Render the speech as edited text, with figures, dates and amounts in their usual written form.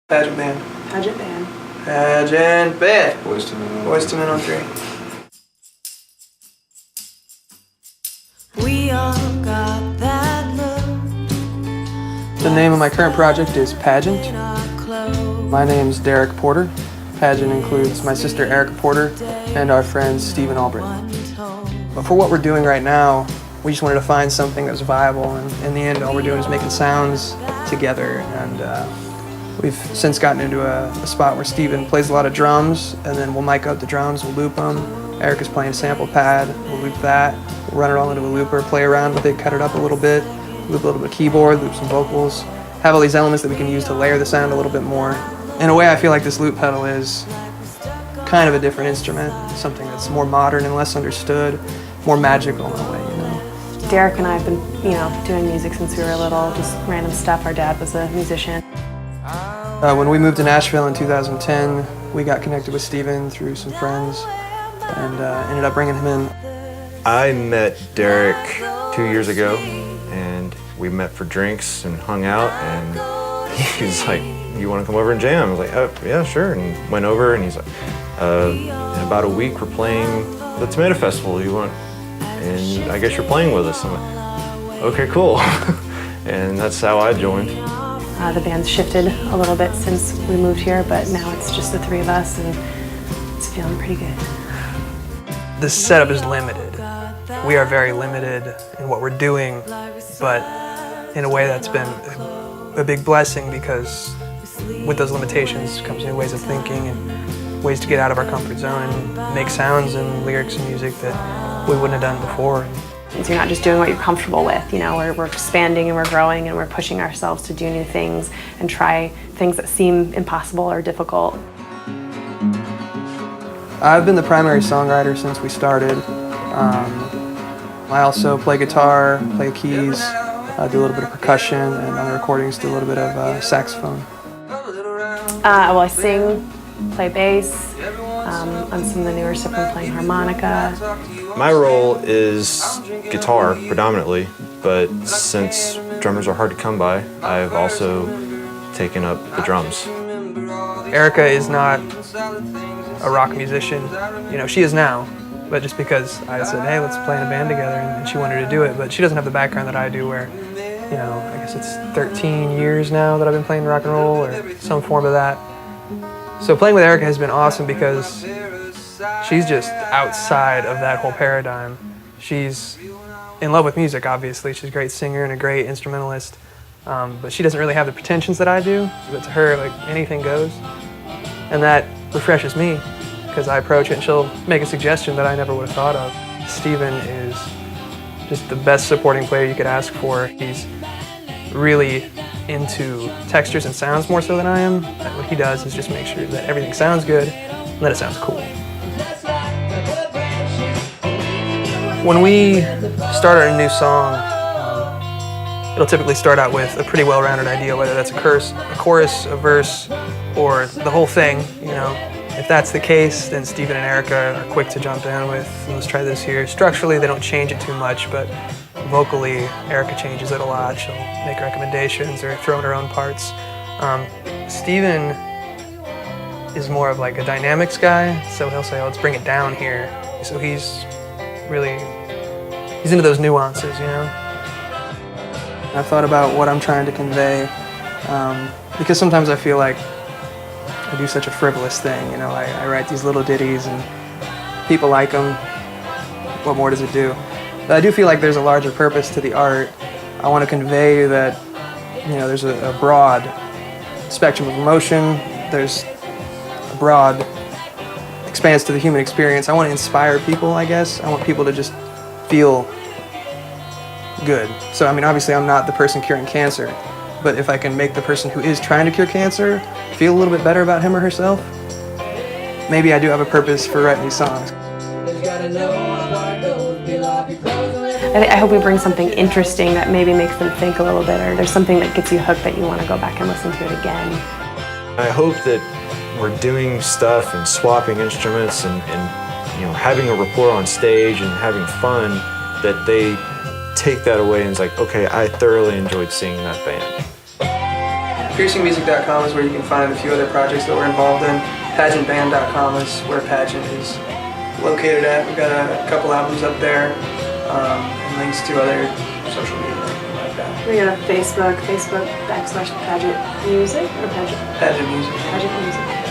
Pageant band. Pageant band. Pageant band. Boys to Men. Boys to Men on 3. We all got that look. The name of my current project is Pageant. My name's Derek Porter. Pageant includes my sister Erica Porter and our friend Stephen Albritton. But for what we're doing right now, we just wanted to find something that was viable, and in the end all we're doing is making sounds together. And we've since gotten into a spot where Stephen plays a lot of drums, and then we'll mic up the drums, we'll loop them. Erica's playing a sample pad, we'll loop that, we'll run it all into a looper, play around with it, cut it up a little bit, loop a little bit of keyboard, loop some vocals, have all these elements that we can use to layer the sound a little bit more. In a way, I feel like this loop pedal is kind of a different instrument, something that's more modern and less understood, more magical in a way, you know. Derek and I have been, doing music since we were little, just random stuff. Our dad was a musician. When we moved to Nashville in 2010, we got connected with Stephen through some friends and ended up bringing him in. I met Derek 2 years ago, and we met for drinks and hung out, and he was like, "You want to come over and jam?" I was like, "Oh, yeah, sure." And went over, and he's like, "In about a week, we're playing the Tomato Festival. You want? And I guess you're playing with us." I'm like, "Okay, cool." And that's how I joined. The band's shifted a little bit since we moved here, but now it's just the 3 of us, and it's feeling pretty good. The setup is limited. We are very limited in what we're doing, but in a way that's been a big blessing, because with those limitations comes new ways of thinking and ways to get out of our comfort zone and make sounds and lyrics and music that we wouldn't have done before. So you're not just doing what you're comfortable with, we're expanding and we're growing and we're pushing ourselves to do new things and try things that seem impossible or difficult. I've been the primary songwriter since we started. I also play guitar, play keys, do a little bit of percussion, and on the recordings do a little bit of saxophone. Well, I sing, play bass. On some of the newer stuff I'm playing harmonica. My role is guitar predominantly, but since drummers are hard to come by, I've also taken up the drums. Erica is not a rock musician. She is now, but just because I said, hey, let's play in a band together, and she wanted to do it, but she doesn't have the background that I do, where, I guess it's 13 years now that I've been playing rock and roll, or some form of that. So playing with Erica has been awesome because she's just outside of that whole paradigm. She's in love with music, obviously. She's a great singer and a great instrumentalist, but she doesn't really have the pretensions that I do. But to her, like, anything goes. And that refreshes me, because I approach it and she'll make a suggestion that I never would have thought of. Stephen is just the best supporting player you could ask for. He's really into textures and sounds more so than I am. And what he does is just make sure that everything sounds good and that it sounds cool. When we start our new song, it'll typically start out with a pretty well-rounded idea, whether that's a chorus, a verse, or the whole thing. If that's the case, then Stephen and Erica are quick to jump in with, let's try this here. Structurally, they don't change it too much, but vocally, Erica changes it a lot. She'll make recommendations or throw in her own parts. Stephen is more of like a dynamics guy, so he'll say, let's bring it down here. So he's into those nuances, I've thought about what I'm trying to convey, because sometimes I feel like I do such a frivolous thing, I write these little ditties and people like them. What more does it do? But I do feel like there's a larger purpose to the art. I want to convey that, there's a broad spectrum of emotion. There's a broad expanse to the human experience. I want to inspire people, I guess. I want people to just feel good. So, obviously I'm not the person curing cancer, but if I can make the person who is trying to cure cancer feel a little bit better about him or herself, maybe I do have a purpose for writing these songs. I hope we bring something interesting that maybe makes them think a little bit, or there's something that gets you hooked that you want to go back and listen to it again. I hope that we're doing stuff and swapping instruments and having a rapport on stage and having fun, that they take that away and it's like, okay, I thoroughly enjoyed seeing that band. Piercingmusic.com is where you can find a few other projects that we're involved in. Pageantband.com is where Pageant is located at. We've got a couple albums up there, and links to other social media like that. We got a Facebook /Pageant Music or Pageant Pageant Music. Pageant Music.